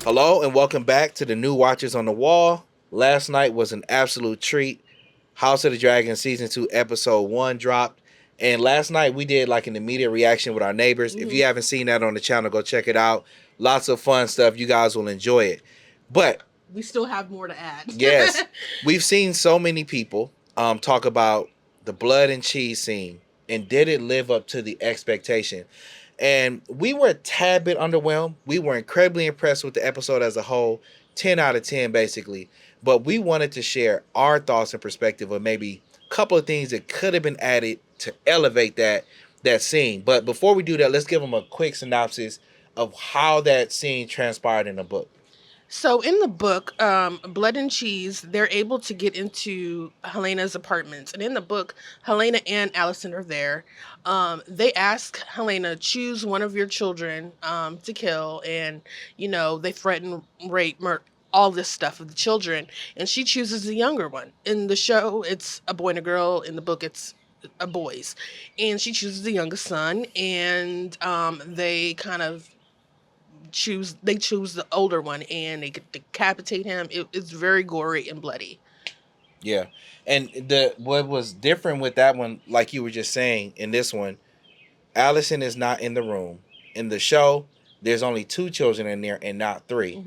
Hello and welcome back to the new Watchers on the Wall. Last night was an absolute treat. House of the Dragon season 2 episode 1 dropped. And last night we did like an immediate reaction with our neighbors. If you haven't seen that on the channel, go check it out. Lots of fun stuff. You guys will enjoy it. But We still have more to add. yes, we've seen so many people talk about the blood and cheese scene and did it live up to the expectation. And we were a tad bit underwhelmed. We were incredibly impressed with the episode as a whole, 10 out of 10 basically. But we wanted to share our thoughts and perspective of maybe a couple of things that could have been added to elevate that scene. But before we do that, let's give them a quick synopsis of how that scene transpired in the book. So in the book, Blood and Cheese, they're able to get into Helena's apartment. And in the book, Helena and Alicent are there. They ask Helena, choose one of your children to kill. And, they threaten rape, murder, all this stuff of the children. And she chooses the younger one. In the show, it's a boy and a girl. In the book, it's a boys. And she chooses the youngest son. And they kind of choose the older one and they decapitate him. It's very gory and bloody. Yeah. And what was different with that one, like you were just saying, in this one, Allison is not in the room. In the show, there's only 2 children in there and not 3.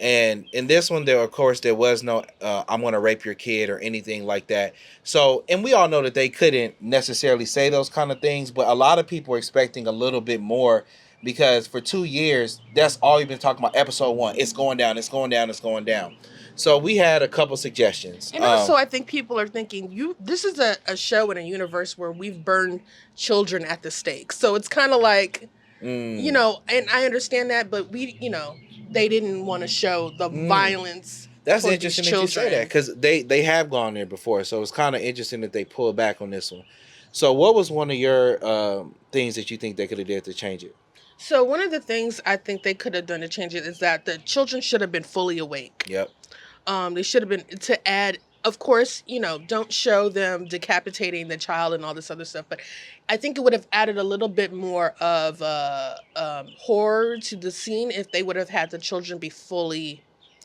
And in this one, there of course there was no I'm gonna rape your kid or anything like that. So, and we all know that they couldn't necessarily say those kind of things, but a lot of people are expecting a little bit more because for 2 years, that's all you've been talking about. Episode 1, it's going down, it's going down, it's going down. So we had a couple suggestions. And also, I think people are thinking, this is a show in a universe where we've burned children at the stake. So it's kind of like, and I understand that, but they didn't want to show the violence. That's interesting that you say that because they have gone there before. So it's kind of interesting that they pull back on this one. So what was one of your things that you think they could have did to change it? So one of the things I think they could have done to change it is that the children should have been fully awake. Yep. They should have been to add. Of course, don't show them decapitating the child and all this other stuff. But I think it would have added a little bit more of horror to the scene if they would have had the children be fully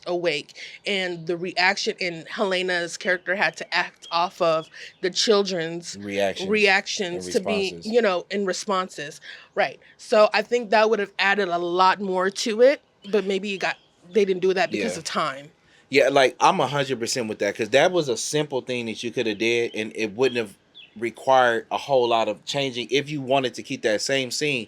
awake, and the reaction in Helena's character had to act off of the children's reactions to be, in responses. Right. So I think that would have added a lot more to it, but maybe they didn't do that because of time. Yeah, like I'm 100% with that because that was a simple thing that you could have did, and it wouldn't have required a whole lot of changing if you wanted to keep that same scene.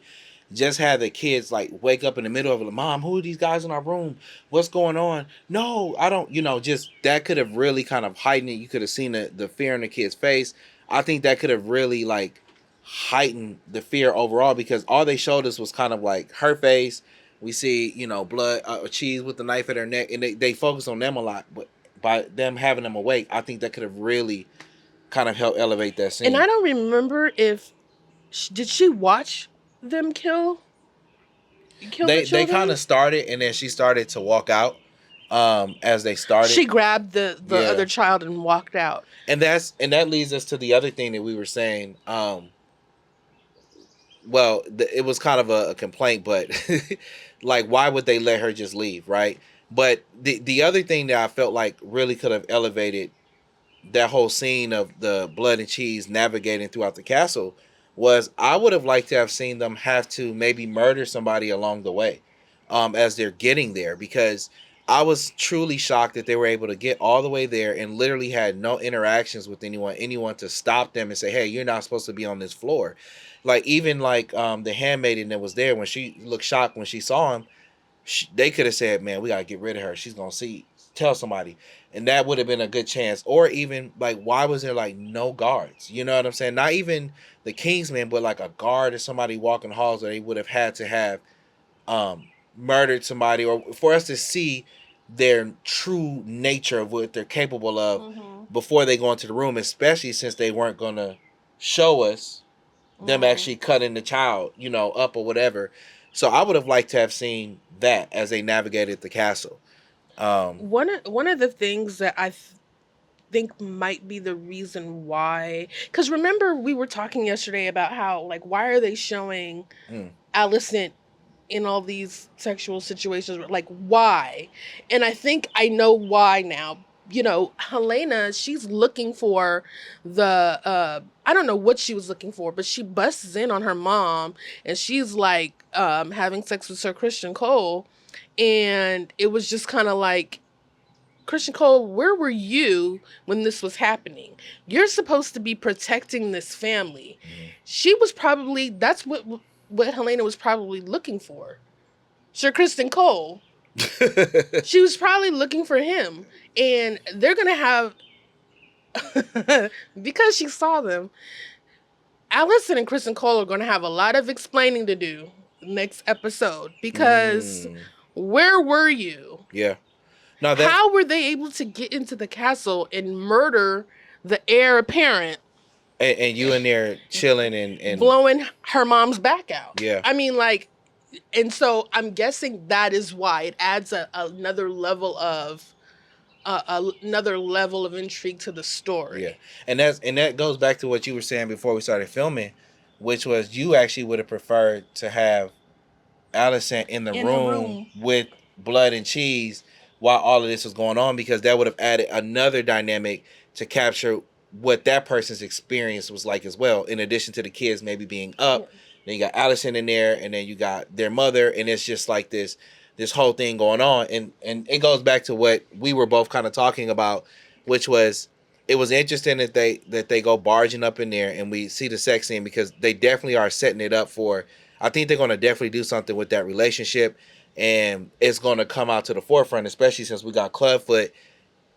Just have the kids like wake up in the middle of it, like, Mom, who are these guys in our room? What's going on? No, I don't. Just that could have really kind of heightened it. You could have seen the fear in the kid's face. I think that could have really like heightened the fear overall because all they showed us was kind of like her face. We see, blood, cheese with the knife at her neck, and they focus on them a lot. But by them having them awake, I think that could have really kind of helped elevate that scene. And I don't remember if did she watch them kill they kind of started, and then she started to walk out. As they started, she grabbed the other child and walked out. And that leads us to the other thing that we were saying. Well, it was kind of a complaint, but like, why would they let her just leave, right? But the other thing that I felt like really could have elevated that whole scene of the blood and cheese navigating throughout the castle was I would have liked to have seen them have to maybe murder somebody along the way as they're getting there, because I was truly shocked that they were able to get all the way there and literally had no interactions with anyone to stop them and say, hey, you're not supposed to be on this floor. Like, even like the handmaiden that was there, when she looked shocked when she saw him, they could have said, man, we got to get rid of her. She's going to tell somebody. And that would have been a good chance. Or even like, why was there like no guards? You know what I'm saying? Not even the Kingsman, but like a guard or somebody walking the halls, or they would have had to have murdered somebody, or for us to see their true nature of what they're capable of before they go into the room, especially since they weren't going to show us them actually cutting the child, up or whatever. So I would have liked to have seen that as they navigated the castle. One of the things that I think might be the reason why, because remember we were talking yesterday about how, like, why are they showing Alicent in all these sexual situations. Like, why? And I think I know why now. You know, Helena, she's looking for the I don't know what she was looking for, but she busts in on her mom and she's like having sex with Sir Christian Cole. And it was just kind of like, Christian Cole, where were you when this was happening? You're supposed to be protecting this family. Mm. She was probably, that's what Helena was probably looking for. Sir Kristen Cole. She was probably looking for him. And they're going to have, because she saw them, Alicent and Kristen Cole are going to have a lot of explaining to do next episode. Because Mm. where were you? Yeah. No, that How were they able to get into the castle and murder the heir apparent, and you in there chilling and blowing her mom's back out? yeah. I mean, like, and so I'm guessing that is why it adds another level of another level of intrigue to the story. Yeah. And that goes back to what you were saying before we started filming, which was you actually would have preferred to have Alicent in the In the room room. with Blood and Cheese while all of this was going on, because that would have added another dynamic to capture what that person's experience was like as well. In addition to the kids maybe being up, Yeah. then you got Alicent in there, and then you got their mother, and it's just like this whole thing going on, and it goes back to what we were both kind of talking about, which was it was interesting that they go barging up in there and we see the sex scene, because they definitely are setting it up for. I think they're going to definitely do something with that relationship, and it's going to come out to the forefront, especially since we got Clubfoot.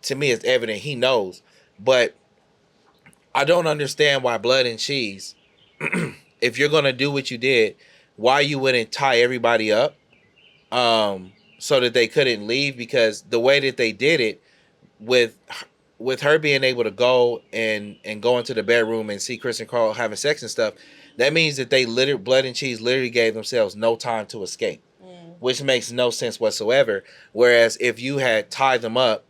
To me, it's evident he knows, but I don't understand why Blood and Cheese, if you're going to do what you did, why you wouldn't tie everybody up, so that they couldn't leave, because the way that they did it with her being able to go and go into the bedroom and see Chris and Carl having sex and stuff, that means that they literally Blood and Cheese literally gave themselves no time to escape, which makes no sense whatsoever. Whereas if you had tied them up,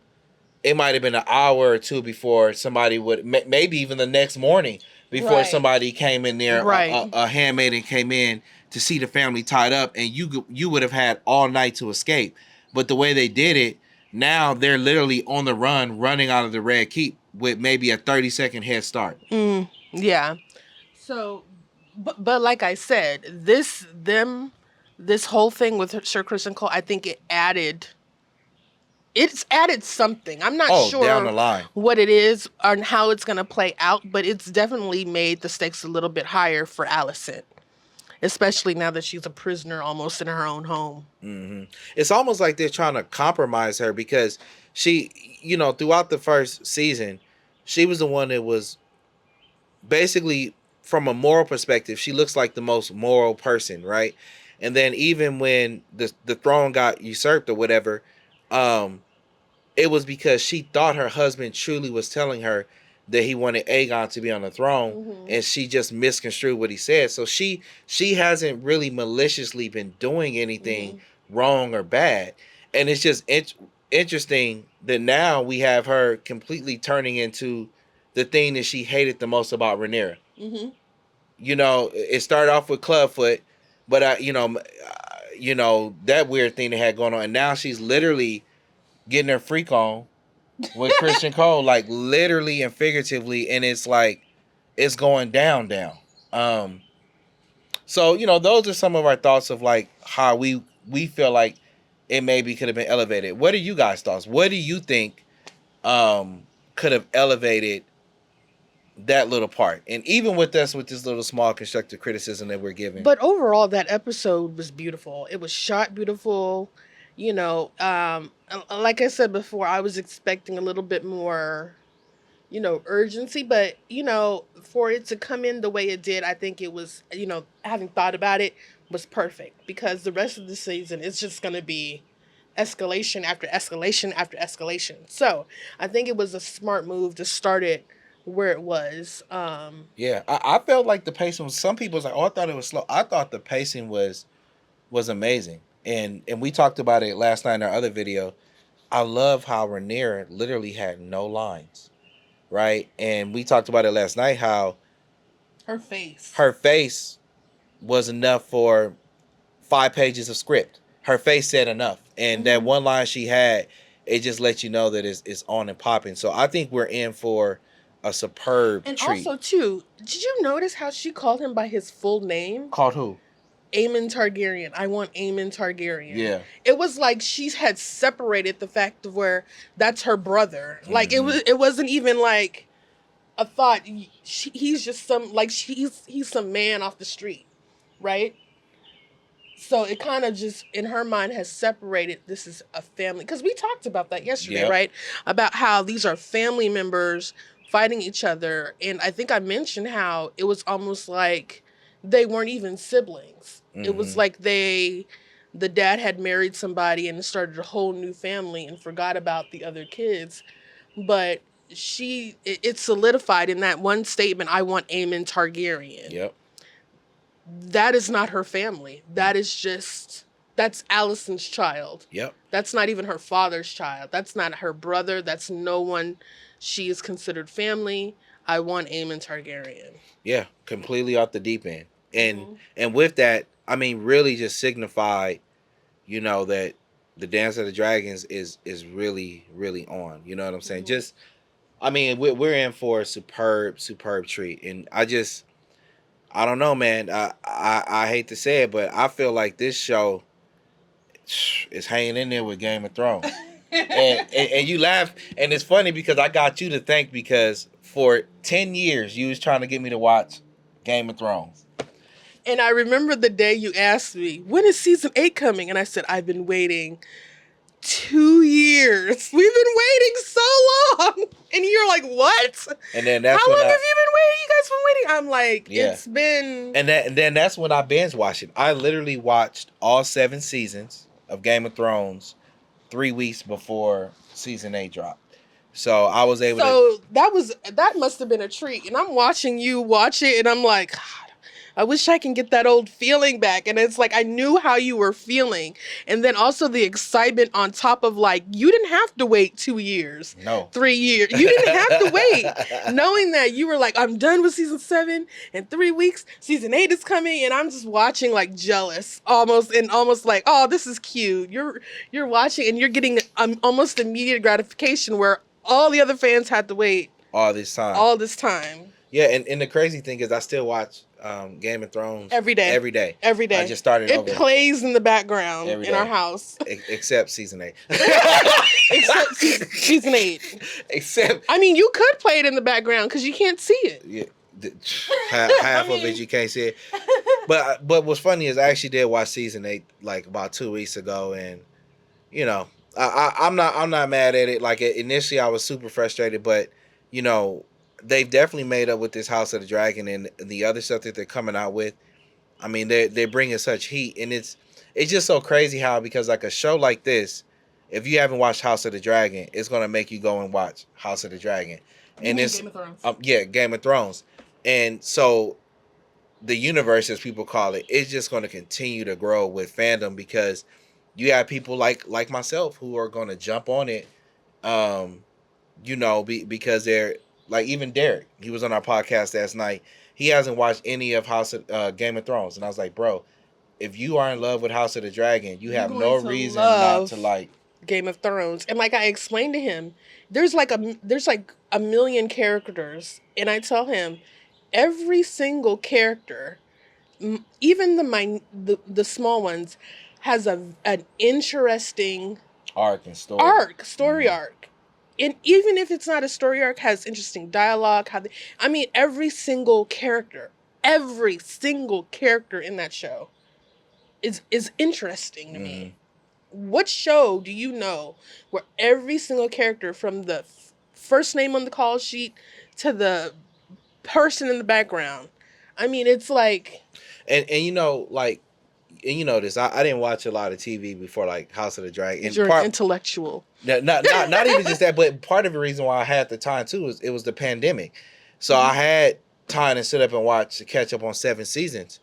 it might have been an hour or two before somebody would, maybe even the next morning before Right. somebody came in there, Right. a handmaiden came in to see the family tied up, and you would have had all night to escape. But the way they did it, now they're literally on the run, running out of the Red Keep with maybe a 30-second head start. Yeah. So, but like I said, this whole thing with Sir Kristen Cole, I think it's added something. I'm not Oh, down the sure line. what it is or how it's going to play out, but it's definitely made the stakes a little bit higher for Alicent, especially now that she's a prisoner almost in her own home. Mm-hmm. It's almost like they're trying to compromise her, because she, throughout the first season, she was the one that was basically, from a moral perspective, she looks like the most moral person, right? And then even when the throne got usurped or whatever, um, it was because she thought her husband truly was telling her that he wanted Aegon to be on the throne, and she just misconstrued what he said. So she hasn't really maliciously been doing anything wrong or bad, and it's just interesting that now we have her completely turning into the thing that she hated the most about Rhaenyra. It started off with Clubfoot, but that weird thing they had going on, and now she's literally getting her freak on with Christian Cole, like literally and figuratively, and it's like it's going down. So those are some of our thoughts of like how we feel like it maybe could have been elevated. What are you guys' thoughts? What do you think could have elevated that little part? And even with us, with this little small constructive criticism that we're giving. But overall, that episode was beautiful. It was shot beautiful. Like I said before, I was expecting a little bit more, urgency, but, for it to come in the way it did, I think it was, having thought about it, was perfect, because the rest of the season is just going to be escalation after escalation after escalation. So I think it was a smart move to start it where it was. Yeah, I felt like the pacing was. Some people was like, "Oh, I thought it was slow." I thought the pacing was amazing, and we talked about it last night in our other video. I love how Rhaenyra literally had no lines, right? And we talked about it last night how Her face. her face was enough for 5 pages of script. Her face said enough, and that one line she had, it just lets you know that it's on and popping. So I think we're in for a superb And treat. also, too, did you notice how she called him by his full name? Called who? Aemon Targaryen. I want Aemon Targaryen. Yeah. It was like she had separated the fact of where that's her brother. Like it wasn't even like a thought. He's just some like he's some man off the street, right? So it kind of just in her mind has separated. This is a family because we talked about that yesterday, right? About how these are family members fighting each other, and I think I mentioned how it was almost like they weren't even siblings. It was like the dad had married somebody and started a whole new family and forgot about the other kids, but it solidified in that one statement. I want Aemon Targaryen. Yep. That is not her family. That is just that's Alicent's child. Yep. That's not even her father's child. That's not her brother. That's no one she is considered family. I want Aemon Targaryen. Yeah, completely off the deep end. And with that, I mean, really just signified, that the Dance of the Dragons is really, really on. You know what I'm saying? Just, I mean, we're in for a superb treat. And I don't know, man. I hate to say it, but I feel like this show is hanging in there with Game of Thrones. and you laugh, and it's funny because I got you to think because for 10 years you was trying to get me to watch Game of Thrones. And I remember the day you asked me, when is season 8 coming? And I said, I've been waiting 2 years. We've been waiting so long. And you're like, what? And then that's how long have you been waiting? You guys been waiting? I'm like, it's been. And then that's when I binge watched it. I literally watched all 7 seasons of Game of Thrones 3 weeks before season 8 dropped. So I was able to. So that must have been a treat. And I'm watching you watch it, and I'm like, God, I wish I can get that old feeling back. And it's like I knew how you were feeling. And then also the excitement on top of like, you didn't have to wait 2 years. No. 3 years. You didn't have to wait. Knowing that you were like, I'm done with season 7 in 3 weeks. Season 8 is coming. And I'm just watching like jealous almost like, oh, this is cute. You're watching and you're getting almost immediate gratification where all the other fans had to wait. All this time. Yeah, and the crazy thing is I still watch Game of Thrones every day. I just started it over. Plays in the background in our house. Except season 8. Except season 8. Except I mean, you could play it in the background because you can't see it. Yeah, half of it you can't see it. But what's funny is I actually did watch season 8 like about 2 weeks ago, and I'm not mad at it. Like initially I was super frustrated, but they've definitely made up with this House of the Dragon and the other stuff that they're coming out with. I mean, they're bringing such heat, and it's just so crazy how, because like a show like this, if you haven't watched House of the Dragon, it's gonna make you go and watch House of the Dragon. And it's Game of Thrones. Game of Thrones. And so the universe, as people call it, is just going to continue to grow with fandom because you have people like myself who are going to jump on it, because they're like, even Derek, he was on our podcast last night. He hasn't watched any of Game of Thrones. And I was like, bro, if you are in love with House of the Dragon, you have no reason not to like Game of Thrones. And like I explained to him, there's like a million characters, and I tell him every single character, even the small ones, has an interesting story arc. And even if it's not a story arc, has interesting dialogue. Every single character in that show is interesting to me. What show do you know where every single character, from the first name on the call sheet to the person in the background, it's like... And this, I didn't watch a lot of TV before, like House of the Dragon. And you're an intellectual. Not even just that, but part of the reason why I had the time too is it was the pandemic. So I had time to sit up and catch up on 7 seasons.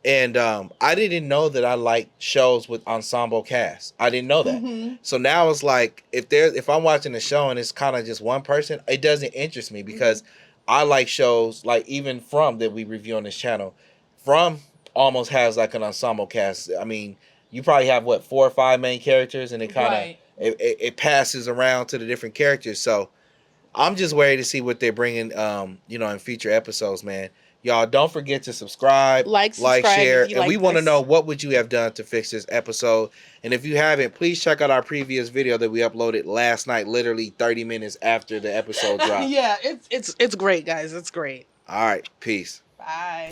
And I didn't know that I liked shows with ensemble casts. I didn't know that. So now it's like, if I'm watching a show and it's kind of just one person, it doesn't interest me because I like shows like even From that we review on this channel. From almost has like an ensemble cast. I mean, you probably have what 4 or 5 main characters, and it kind of Right. it passes around to the different characters. So I'm just waiting to see what they're bringing, in future episodes, man. Y'all don't forget to subscribe, Like, like, subscribe if share, you and we like want to this. know what would you have done to fix this episode. And if you haven't, please check out our previous video that we uploaded last night, literally 30 minutes after the episode dropped. Yeah, it's great, guys. It's great. All right, peace. Bye.